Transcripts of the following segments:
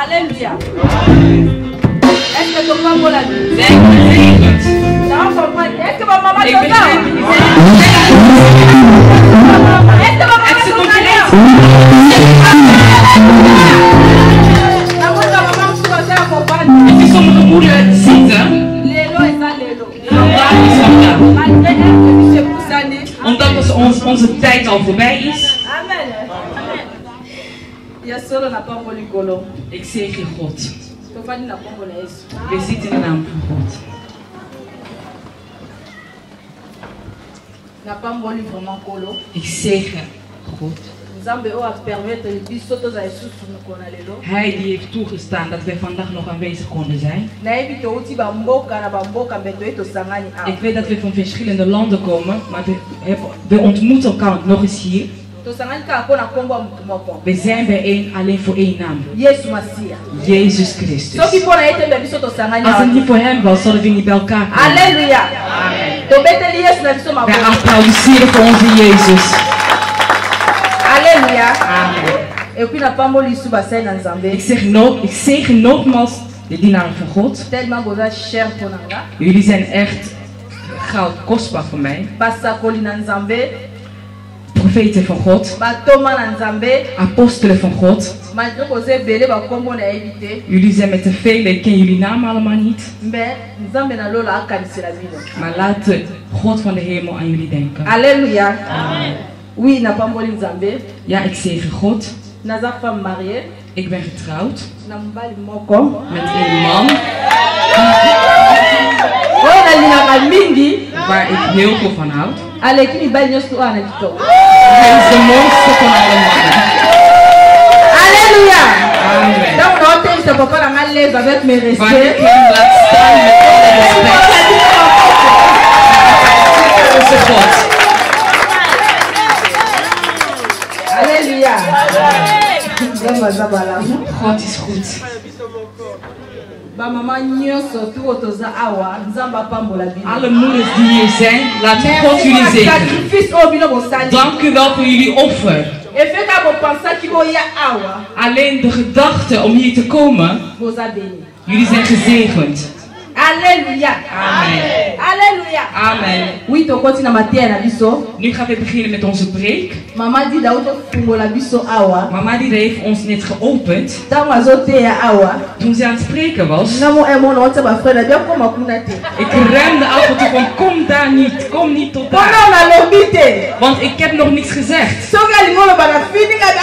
Alléluia. Est-ce que ton maman l'a dit? Non, est-ce que ma maman l'a dit? Est-ce que ma maman l'a dit? Sommige moeders zitten. Omdat onze tijd al voorbij is. Ik zegen God. We zitten in de naam van God. Ik zegen God. Hij die heeft toegestaan dat wij vandaag nog aanwezig konden zijn. Ik weet dat we van verschillende landen komen, maar we ontmoeten elkaar nog eens hier. We zijn bijeen alleen voor één naam. Jezus Christus. Als het niet voor hem was, zouden we niet bij elkaar komen. Halleluja. Wij applaudisseren voor onze Jezus. Alléluia. Amen. Ik zegen nogmaals de dienaren van God. Jullie zijn echt goud kostbaar voor mij. Profeten van God. Apostelen van God. Jullie zijn met te veel, ik ken jullie namen allemaal niet. Maar laat God van de hemel aan jullie denken. Alléluia. Amen. Oui, n'a pas moli Nzambe. Ja, ik zegen God. Naza femme mariée. Ik ben getrouwd. Nambali moko. Met een man. Waar ik heel veel van houd. Hij is de mooiste van alle mannen. Alléluia. Amen. Donc, on a dit que papa l'a lève avec mes respects. Waar ik hem laat staan met alle respect. Onze God. Alléluia. God is goed. Alle moeders die hier zijn, laat God jullie zegenen. Dank u wel voor jullie offer. Alleen de gedachte om hier te komen, jullie zijn gezegend. Alléluia. Amen. Alléluia. Amen. Oui, to continue matière na biso. Nu gaan we beginnen met onze preek. Mama di da auto fungola biso awa. Mama die heeft ons net geopend. Tango azote ya awa. Toen ze aan het spreken was. Namo emono otsa ba frère bien koma kuna te. Ik remde af en toe van kom daar niet, kom niet tot daar. Kono na lobite. Want ik heb nog niks gezegd. Soga lingolo ba na fini ga.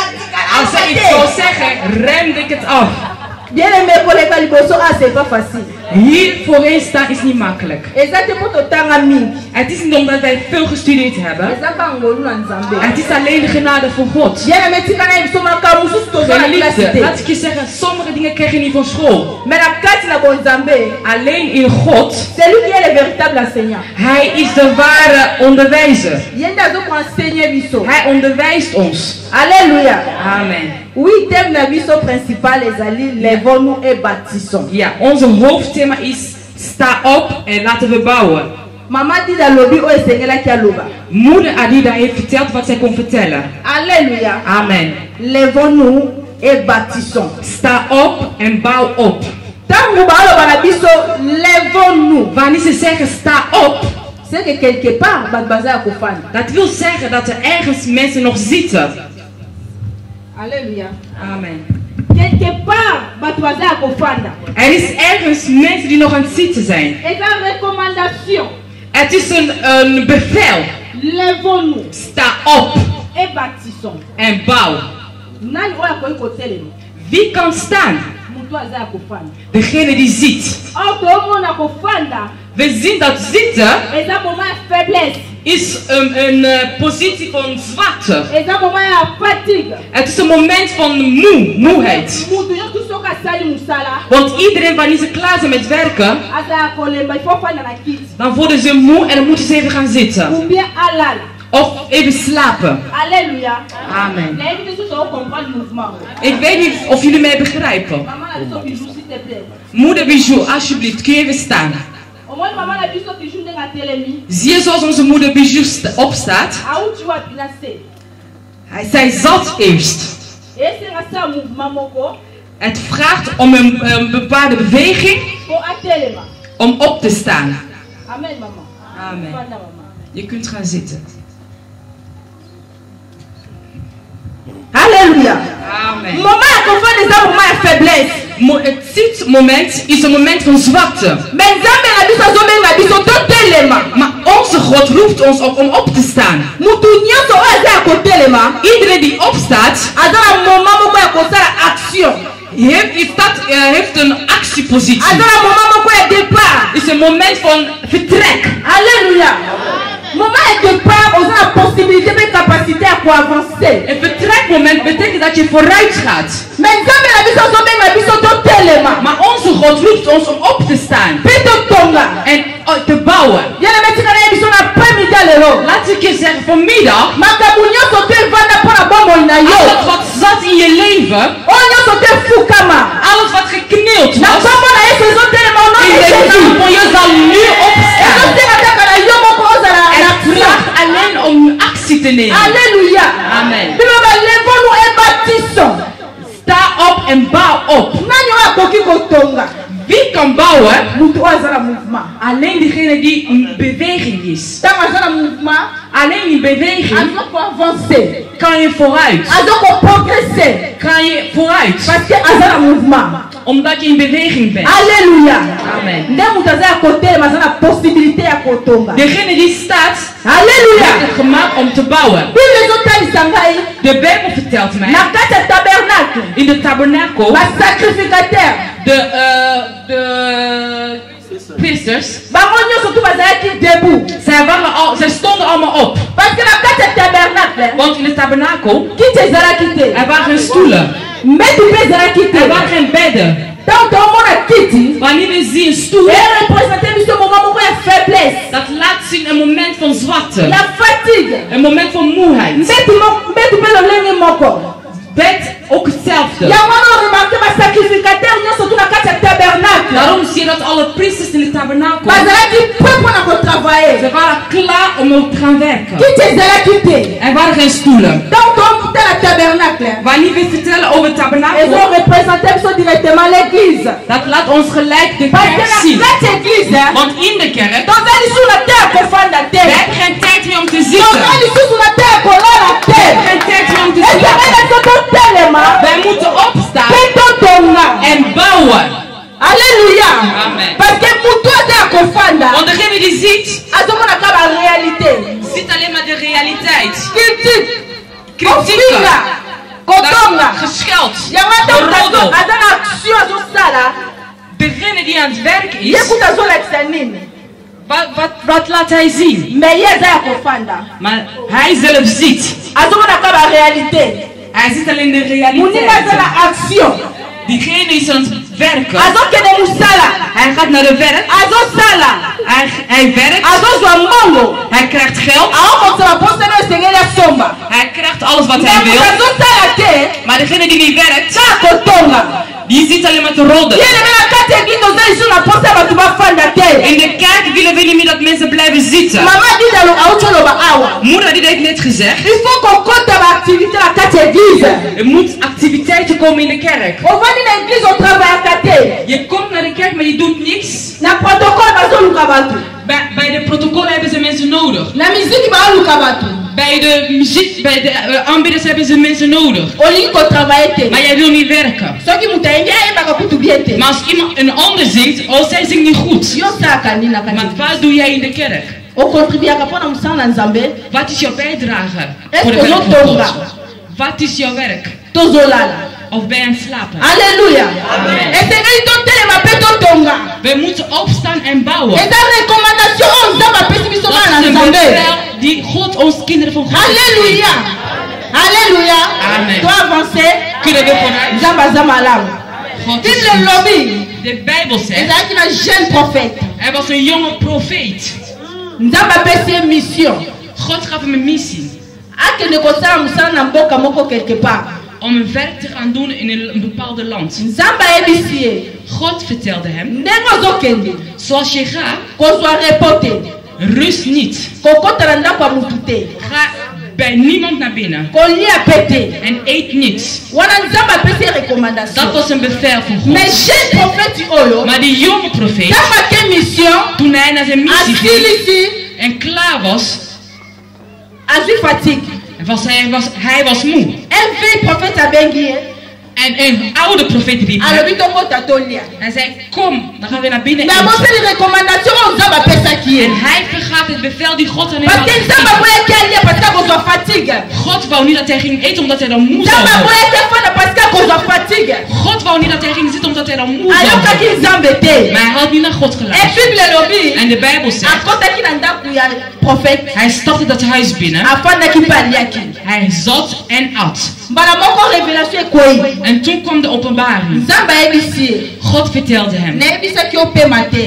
Als ze iets zou zeggen, remde ik het af. Bien aimé pour les caliboso, c'est pas facile. Hier voorheen staan is niet makkelijk. Het is niet omdat wij veel gestudeerd hebben. Het is alleen de genade van God. Geliefde, laat ik je zeggen, sommige dingen krijg je niet van school. Alleen in God. Hij is de ware onderwijzer. Hij onderwijst ons. Alléluia. Amen. Oui, thème na biso principal ezali lèvons-nous et bâtissons. Ja, onze hoofdthema is sta op en laten we bouwen. Mama Dida lobi o esengelaki aloba. Moeder Adida heeft verteld wat zij kon vertellen. Alléluia. Amen. Lèvons-nous et bâtissons. Sta op en bouw op. Tango baloba na biso lèvons-nous. Wanneer ze zeggen sta op, c'est que quelque part bat baza kofani. Dat wil zeggen dat er ergens mensen nog zitten. Alléluia. Amen. Quelque part, er is ergens mensen die nog aan het zitten zijn. Het is een bevel. Lèvons-nous. Sta op. Et bâtissons. En bouw. Wie kan staan? Degene die ziet. We zien dat zitten is een positie van zwakte. Het is een moment van moeheid. Want iedereen wanneer ze klaar zijn met werken, dan worden ze moe en dan moeten ze even gaan zitten. Of even slapen. Alléluia. Amen. Ik weet niet of jullie mij begrijpen. Moeder Bijou, alsjeblieft, kun je even staan? Zie je zoals onze moeder Bijou opstaat? Zij zat eerst. Het vraagt om een bepaalde beweging om op te staan. Amen, mama. Amen. Je kunt gaan zitten. Alléluia. Amen. Moment à confondre les hommes, moment à faiblesse. Dit moment is een moment van zwakte. Maar onze God roept ons op om op te staan. Iedereen die opstaat, heeft een actiepositie. Is een moment van vertrek. Alléluia. Moment de départ, on a la possibilité de capacité à avancer. Een vertrekmoment betekent dat je vooruit gaat. Maar onze God roept ons om op te staan. En te bouwen. Laat ik je zeggen, vanmiddag, alles wat zat in je leven, alles wat geknield was, in de naam van je zal nu opstaan. Het vraagt alleen om actie te nemen. Alléluia. Amen. Lèvons-nous et bâtissons. Sta op en bouw op. Wie kan bouwen? Alleen degene die een beweging is. Alleen in beweging kan je vooruit. Kan je vooruit. Omdat je in beweging bent. Alléluia. Amen. Degene die staat, Alléluia, heeft het gemaakt om te bouwen. De Bijbel vertelt mij, in de tabernakel, de priesters, zij stonden allemaal op. Want in de tabernakel, er waren geen stoelen. Er waren geen bedden. Wanneer we zien een stoel, dat laat zien een moment van zwakte. Een moment van moeheid. Bed ook hetzelfde. Daarom zie je dat alle priesters in de tabernakel, ze waren klaar om op te gaan werken. Er waren geen stoelen. Wanneer we vertellen over het tabernakel, dat laat ons gelijk de kerk zien. Want in de kerk, we hebben geen tijd meer om te zitten. We hebben geen tijd meer om te zitten. Wij moeten opstaan en bouwen. Alléluia. Amen. Parce que pour toi d'Akofanda, want degene die ziet, ziet alleen maar de realiteit. Kritiek. Gescheld. Degene die aan het werk is, wat laat hij zien? Maar hij zelf ziet. Hij ziet alleen de realiteit. Diegene is aan het werken. Hij gaat naar de werk. Hij werkt. Hij krijgt geld. Hij krijgt alles wat hij wil. Maar degene die niet werkt, die ziet alleen maar te rodden. In de kerk willen we niet meer dat mensen blijven zitten. Moeder die heeft net gezegd, er moet activiteiten komen in de kerk. Je komt naar de kerk, maar je doet niks. Bij de protocol hebben ze mensen nodig. Bij de aanbidders hebben ze mensen nodig. Maar jij wil niet werken. Maar als iemand een ander zingt, oh zij zingt niet goed. Maar wat doe jij in de kerk? Wat is jouw bijdrage voor de werk van God? Wat is jouw werk? Of ben je aan het slapen? Alléluia. We moeten opstaan en bouwen. Dat is een bevel die God ons kinderen van God. Alléluia. Alléluia. Amen. Doit avancer. Kunnen we vooruit? God is goed. De Bijbel zegt, hij was een jonge profeet. God gaf hem een missie. Om een werk te gaan doen in een bepaalde land. God vertelde hem, zoals je gaat, rust niet. Ga bij niemand naar binnen. En eet niets. Dat was een bevel van God. Maar die jonge profeet, toen hij naar zijn missie ging en klaar was, hij was moe. En een oude profeet riep hem. Hij zei, kom, dan gaan we naar binnen eten. En hij vergaat het bevel die God aan hem had gegeven. God wou niet dat hij ging eten omdat hij dan moe zou worden. God wou niet dat hij ging zitten omdat hij dan moe zou worden. Maar hij had niet naar God geluisterd. En de Bijbel zegt, hij stapte dat huis binnen. Hij zat en at. En toen kwam de openbaring. God vertelde hem,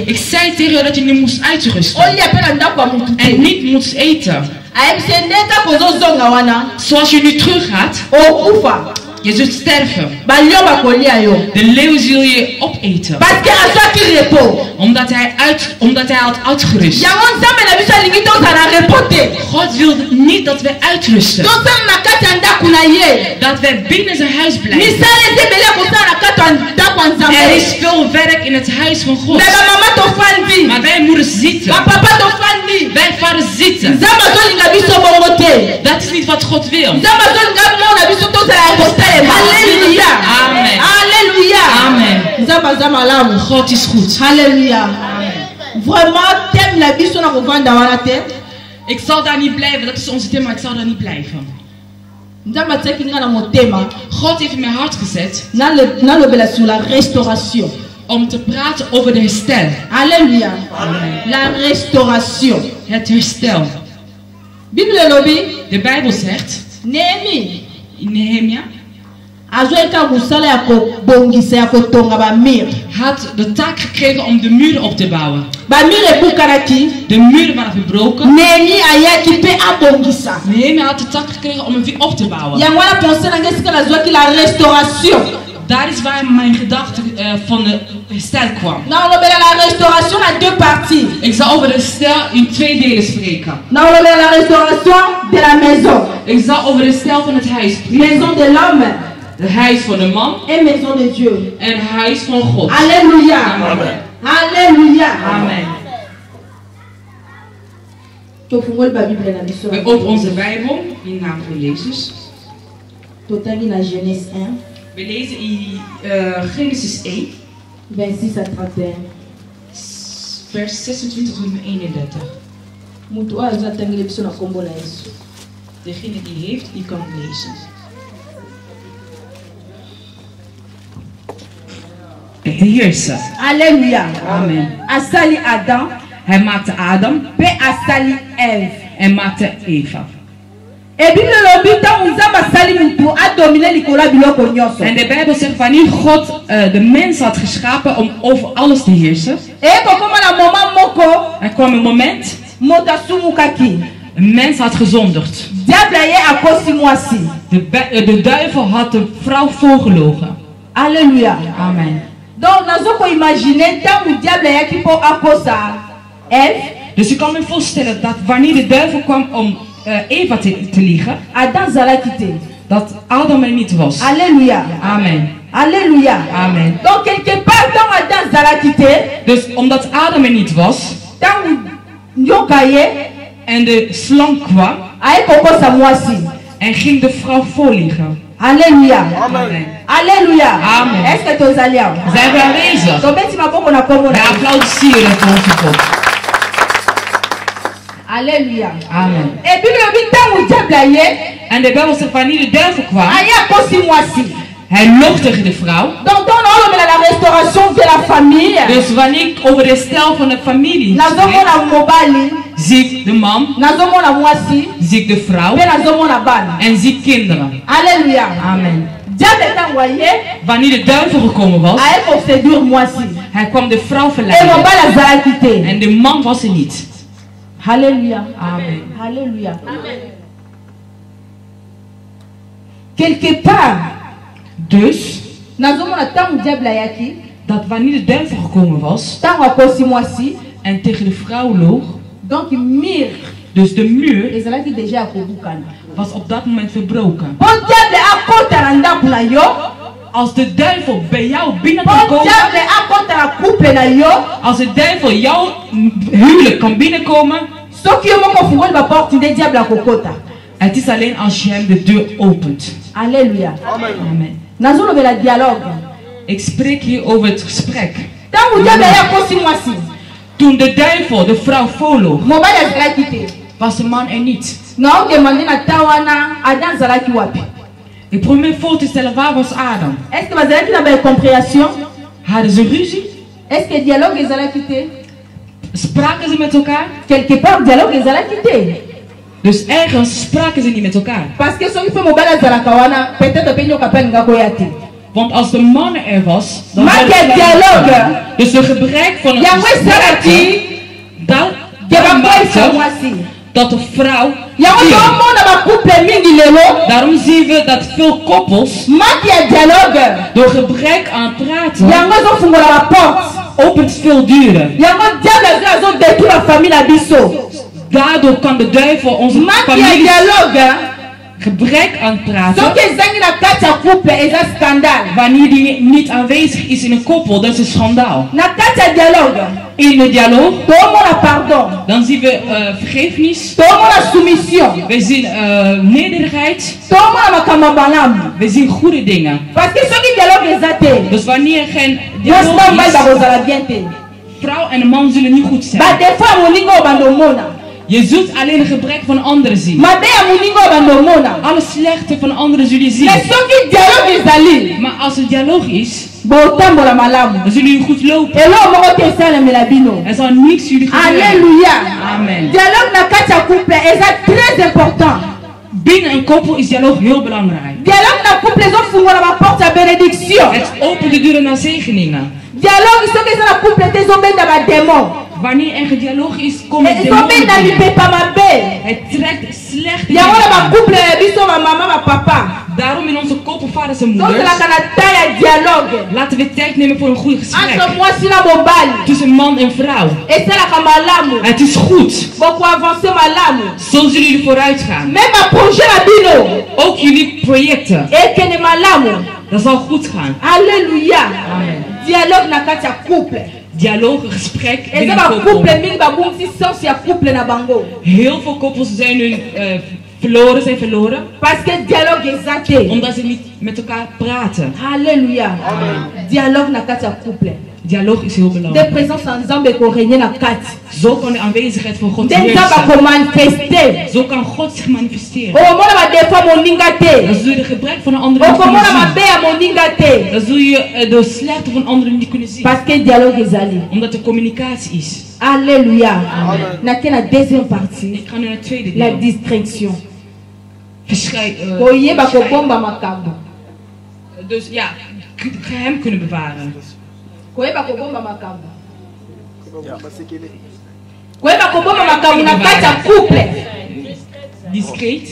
ik zei tegen jou dat je nu moest uitrusten en niet moest eten. Zoals je nu teruggaat, je zult sterven. De leeuw zul je opeten. Omdat hij had uitgerust. God wilde niet dat we uitrusten. Dat we binnen zijn huis blijven. Er is veel werk in het huis van God. Maar wij moeten zitten. Wij vaders zitten. Dat is niet wat God wil. Halleluja. Amen. Amen. God is goed. Halleluja. Vraiment, t'aimes la vie sur la revente dans la terre. Ik zal daar niet blijven. Dat is onze thema. Ik zal daar niet blijven. God heeft in mijn hart gezet sur la restauration. Om te praten over de herstel. Halleluja. La restauration. Het herstel. De Bijbel zegt, Nehemia had de taak gekregen om de muren op te bouwen. De muren waren verbroken. Nehemia had de taak gekregen om hem weer op te bouwen. Daar is waar mijn gedachte van de herstel kwam. Ik zal over de herstel in 2 delen spreken. Ik zal over de herstel van het huis spreken. Het huis van de man en het huis van God. Halleluja. Amen. Halleluja. Amen. We openen onze Bijbel in de naam van Jezus. We lezen in Genesis 1. Vers 26 tot 31. Degene die heeft, die kan lezen. Heersen. Alléluia. Amen. Asali Adam. Hij maakte Adam. Pe asali Eve. En maakte Eva. En de Bijbel zegt wanneer God de mens had geschapen om over alles te heersen. Er kwam een moment. Een mens had gezondigd. De duivel had de vrouw voorgelogen. Alléluia. Amen. Donc, nous avons imaginé tant le diable est qui peut accoster Eve. Dus je kan me voorstellen dat wanneer de duivel kwam om Eva te liegen, Adam zalakite. Dat Adam er niet was. Alléluia. Amen. Alléluia. Amen. Donc quelque part dans Adam zalakite. Dus omdat Adam er niet was, tant nyokaye en de slang kwam, ay kokosa mwasi. En ging de vrouw voorliegen. Alléluia. Amen. Alléluia. Amen. Est-ce que tu es allié? Zijn we aanwezig? We applaudisseren voor God. Alléluia. Amen. Et puis le diable en de Bijbel zegt wanneer de duivel kwam, hij loog tegen de vrouw. Donc on a la restauration de la famille. Dus wanneer ik over de herstel van de familie spreek, zie ik de man, zie ik de vrouw en zie ik kinderen. Alléluia. Amen. Wanneer de duivel gekomen was, hij kwam de vrouw verleiden. En de man was er niet. Alléluia. Amen. Alléluia. Amen. Quelque part, dus, dat wanneer de duivel gekomen was, en tegen de vrouw loog, donc, dus de muur was op dat moment verbroken. Als de duivel bij jou binnen kan komen, als de duivel jouw huwelijk kan binnenkomen, het is alleen als je hem de deur opent. Alléluia. Amen. Dialogue. Ik spreek hier over het gesprek. Toen de duivel de vrouw voorloog, was de man er niet. Ik probeer me voor te stellen, waar was Adam? Hadden ze ruzie? Spraken ze met elkaar? Quelque part, dialogue is quitté. Dus ergens spraken ze niet met elkaar. Want als de man er was, dan was het dialogue. Dus de gebrek van een gesprek, dat de vrouw. Daarom zien we dat veel koppels door gebrek aan praten opent veel duren. Daardoor kan de duivel onze familie gebrek aan praten. Wanneer die niet aanwezig is in een koppel, dat is een schandaal. In de dialoog, dan zien we vergevenis. We zien nederigheid. We zien goede dingen. Dus wanneer geen dialoog is, vrouw en man zullen niet goed zijn. Je zult alleen het gebrek van anderen zien. Alle slechte van anderen zul je zien. Maar als het dialoog is, dan zullen jullie goed lopen. Er zal niks jullie gebeuren. Alléluia. Amen. Dialogue na kati ya couple est très important. Binnen een koppel is dialoog heel belangrijk. Dialogue na couple is ook la porte à bénédiction. Het opent de deuren naar zegeningen. Dialogue is ook na couple te zo benda ba démon. Wanneer er geen dialoog is, komen de démons. Het trekt slecht. Daarom in onze koppel, vaders en moeders, laten we tijd nemen voor een goed gesprek tussen man en vrouw. Het is goed. Zo zullen jullie vooruit gaan. Ook jullie projecten. Dat zal goed gaan. Alleluia. Amen. Dialogue na kati ya couple. Dialoog, gesprek. Heel veel koppels zijn nu verloren. Omdat ze niet met elkaar praten. Halleluja. Dialogue na kati ya couple. Dialoog is heel belangrijk. De présence en Nzambe ko régner na kati. Zo kan de aanwezigheid van God Zo kan God zich manifesteren. Dan zul je de gebrek van een ander niet kunnen zien. Dan zul je de slechte van anderen niet kunnen zien. Omdat er communicatie is. Alléluia. Na deuxième partie. Ik ga nu naar het tweede deel. La distraction. Dus ja, geheim kunnen bewaren. Discreet.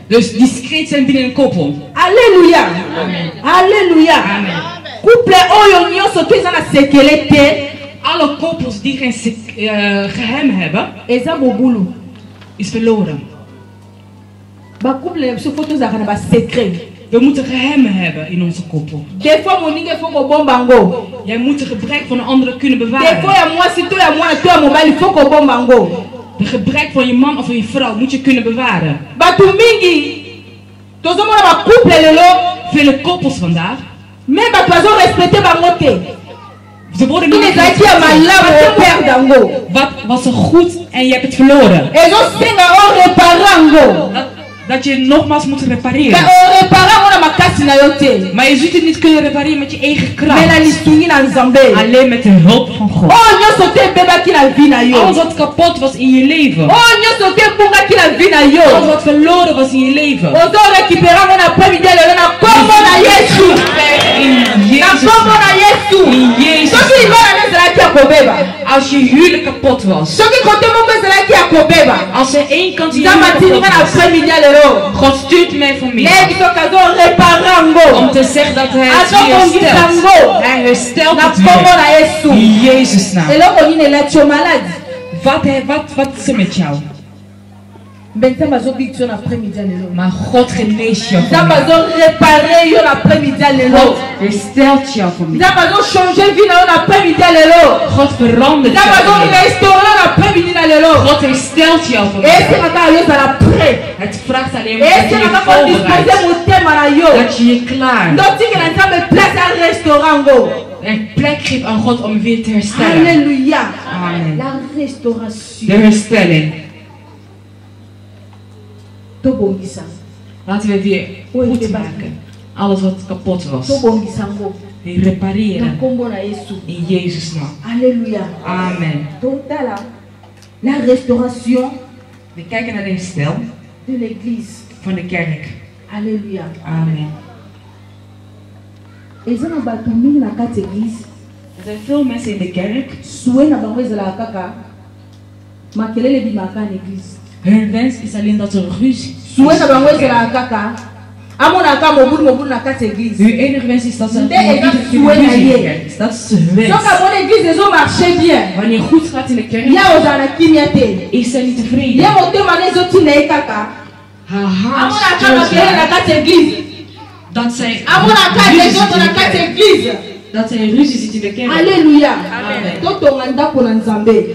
Dus discreet zijn binnen een koppel. Alléluia. Alléluia. Amen. Couple oyo nyoso keza na sécurité. Alle koppels die geen geheim hebben, is verloren. We moeten geheimen hebben in onze koppel. Jij moet het gebrek van een andere kunnen bewaren. De gebrek van je man of van je vrouw moet je kunnen bewaren. Vele koppels vandaag. Ze worden niet wat was er goed en je hebt het verloren. Dat je nogmaals moet repareren. Maar je zult het niet kunnen repareren met je eigen kracht. Alleen met de hulp van God. Alles wat kapot was in je leven. Alles wat verloren was in je leven. In Jezus. Als je huwelijk kapot was. Als er één kant in je huwelijk kapot was. God stuurt mij vanmiddag om te zeggen dat hij het herstelt. Hij herstelt het weer. In Jezus' naam. Wat is er met jou? Maar God geneest jou voor mij. God herstelt jou voor mij. God verandert jou voor mij. God herstelt jou voor mij. Het vraagt alleen maar dat je je voorbereidt. Dat je je klaart. Een plek geeft aan God om weer te herstellen. Alléluia. Amen. La restauration. De herstelling. Laten we weer goed maken. Alles wat kapot was. Weer repareren. In Jezus' naam. Alléluia. Amen. La restauration. We kijken naar de herstel de l'église. Van de kerk. Alléluia. Amen. Er zijn veel mensen in de kerk. Hun wens is alleen dat er ruzie is. Hun enige wens is dat ze ruzie. Dat is hun wens. Wanneer je goed gaat in de kerk, is zij niet tevreden. Haar hart dat zij ruzie zit in de kerk. Alléluia.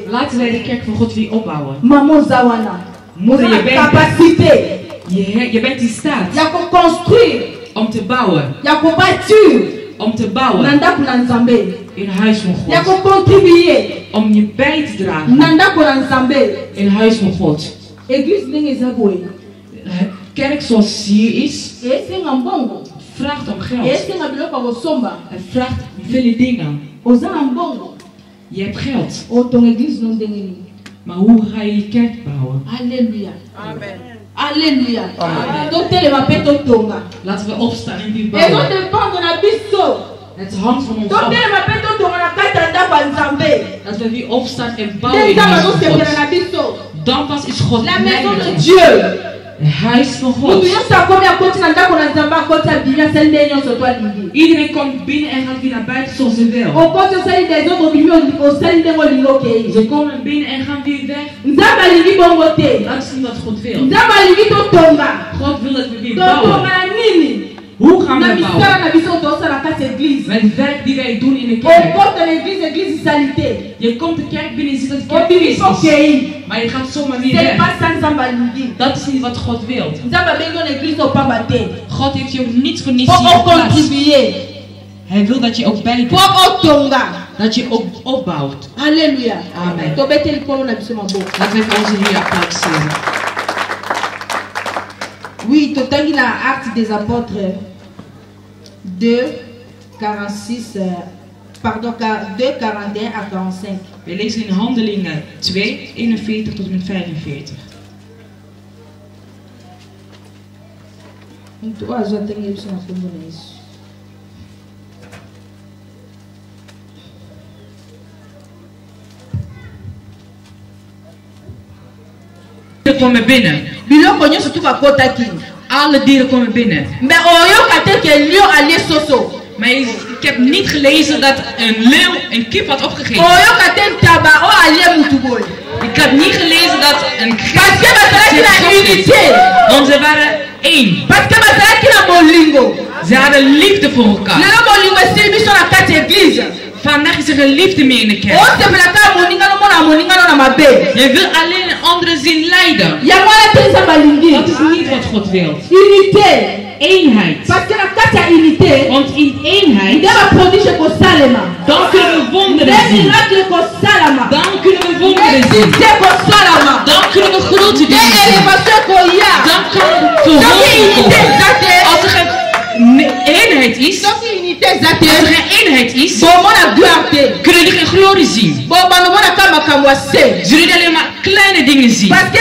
Laten wij de kerk van God weer opbouwen. Moeder, je bent in staat om te bouwen. Om te bouwen in huis van God. Om je bij te dragen in huis van God. Kerk zoals hier is, vraagt om geld. Het vraagt vele dingen. Je hebt geld. Maar hoe ga je je kerk bouwen? Alléluia. Amen. Alléluia. Amen. Laten we opstaan en weer bouwen. Het hangt van ons af. Dat we weer opstaan en bouwen in huis van God. Dan pas is God nederig. Het huis van God. Iedereen komt binnen en gaat weer naar buiten zoals ze wil. Ze komen binnen en gaan weer weg. Dat is niet wat God wil. God wil dat we weer bouwen. Hoe gaan we bouwen? Met het werk die wij doen in de kerk. Je komt de kerk binnen en ziet dat de kerk is. Maar je gaat zomaar weer weg. Dat is niet wat God wil. God heeft je ook niet voor niets hier geplaatst. Hij wil dat je ook bijdraagt. Dat je ook opbouwt. Alléluia. Amen. Laten we onze Heer applaudisseren. Oui, total dans Actes des Apôtres 2, 46, pardon, 2, 41 à 45. We lezen in Handelingen 2, 41 tot en met 45. Dieren komen binnen. Alle dieren komen binnen. Maar ik heb niet gelezen dat een leeuw een kip had opgegeten. Ik heb niet gelezen dat een kip want ze waren één. Ze hadden liefde voor elkaar. Vandaag is er geen liefde meer in de kerk. Je wil alleen een andere zin leiden. Dat is niet wat God wil. Eenheid. Want in eenheid dan kunnen we wonderen zien. Dan kunnen we wonderen zien. Dan kunnen we grote dingen zien. Dan kan verhooging komen. Als er geen eenheid is, kunnen jullie geen glorie zien. Zullen jullie alleen maar kleine dingen zien. Want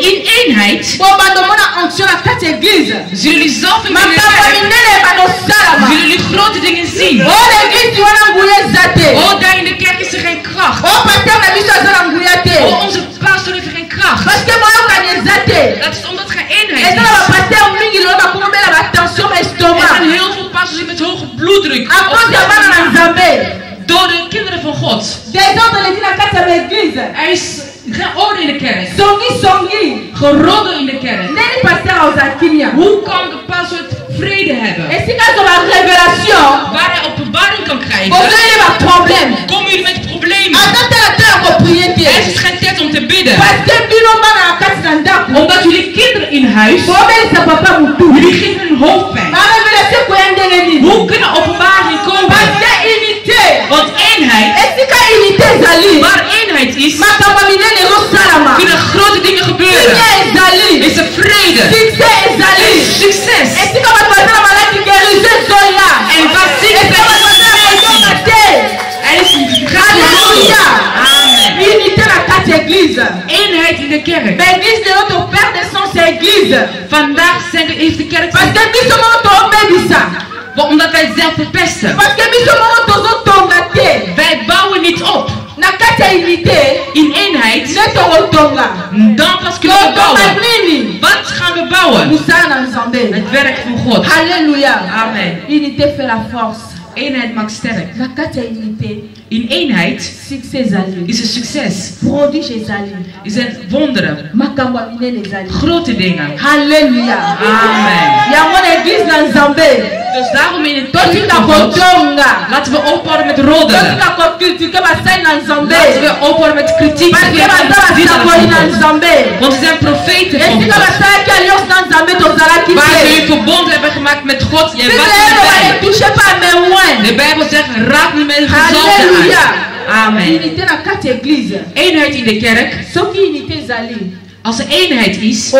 in eenheid zullen jullie zelf in zullen jullie grote dingen zien. Oh, daar in de kerk is er geen kracht. Oh, onze pastor heeft geen kracht. Dat is omdat er geen eenheid is. Er zijn heel veel pastors die met hoge bloeddruk door de kinderen van God. Er is geen orde in de kerk. Songi. Geroddel in de kerk. Neni pasteur Ozakimia. Hoe kan de pastor vrede hebben? Et si quand on a révélation, Waar hij openbaring kan krijgen. vous avez un problème. Komen jullie met problemen? Het is geen tijd om te bidden. Omdat jullie kinderen in huis. Jullie geven hun hoofdpijn. Hoe kunnen openbaring komen? Want eenheid. Waar eenheid is. Kunnen grote dingen gebeuren. Is er vrede. Is succes. En wat ziek eenheid in de kerk. Vandaag heeft de kerk. Omdat wij zelf verpesten. Wij bouwen niet op. In eenheid. Dan pas kunnen we bouwen. Wat gaan we bouwen? Het werk van God. Halleluja. Amen. Unité fait la force. Eenheid maakt sterk. In eenheid is een succes. Is een wonderen. Grote dingen. Halleluja. Amen. Dus daarom in het kerk van God, laten we ophouden met roddelen. Laten we ophouden met kritiek. Want ze zijn profeten van God. Waar ze een verbond hebben gemaakt met God. De Bijbel zegt, raak niet met gezalfde aan. Amen. Eenheid in de kerk. Als er eenheid is,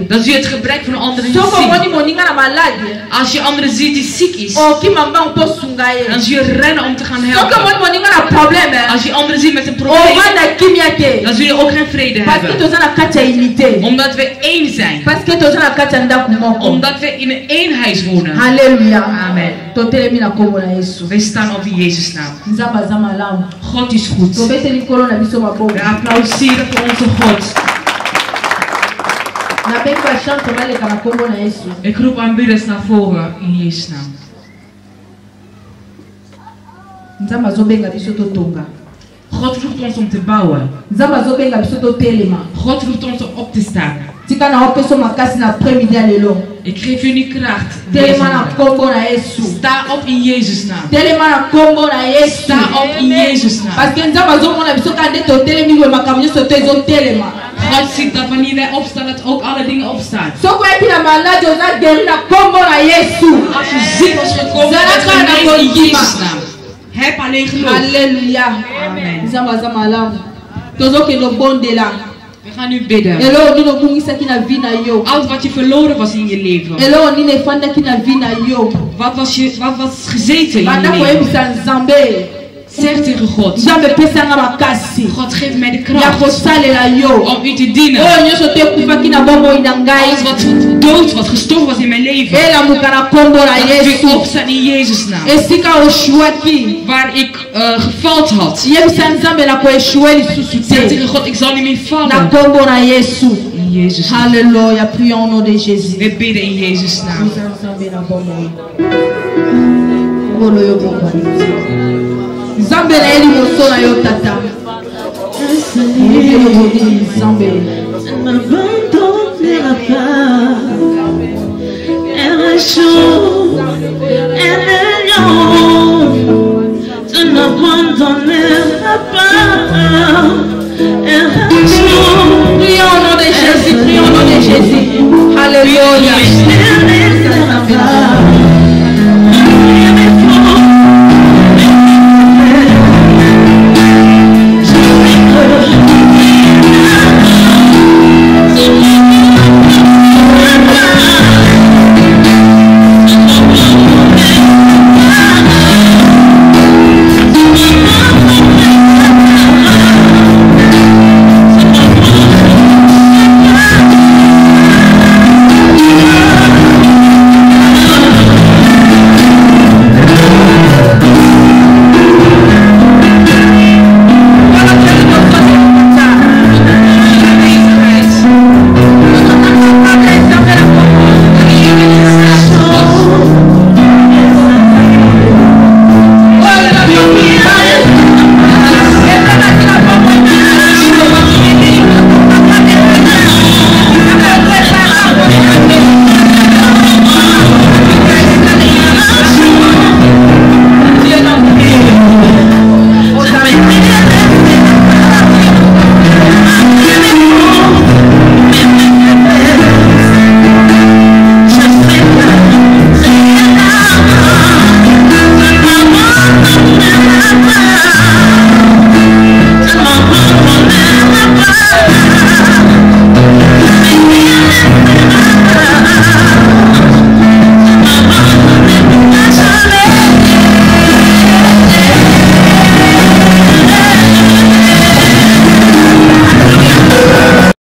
dan zie je het gebrek van een andere die ziek. Als je andere ziet die ziek is, dan zie je rennen om te gaan helpen. Als je andere ziet met een probleem, dan zul je ook geen vrede hebben. Omdat we één zijn. Omdat we in een één huis wonen. Halleluja. Amen. Wij staan op in Jezus' naam. God is goed. We applaudisseren voor onze God. Ik roep aanbidders naar voren in Jezus' naam. God roept ons om te bouwen. God roept ons om op te staan. Ik geef jullie kracht. Sta op in Jezus' naam. Sta op in Jezus' naam. God ziet dat wanneer wij opstaan, dat ook alle dingen opstaan. Als je ziek was gekomen, dat geneest in Jezus' naam. Heb alleen geloof. Halleluja. Amen. We gaan nu bidden. Alles wat je verloren was in je leven. Wat was gezeten in je leven. Zeg tegen God. God geeft mij de kracht om u te dienen. Alles wat dood was, gestorven was in mijn leven. Dat ik opstaan in Jezus' naam. Waar ik gefaald had. Zeg tegen God, ik zal niet meer vallen. In Jezus' naam. Halleluja, prions au nom de Jésus. We bidden in Jezus' naam. Zambe na eli moso na yo tata. Elle m'abandonnera pas. Elle reste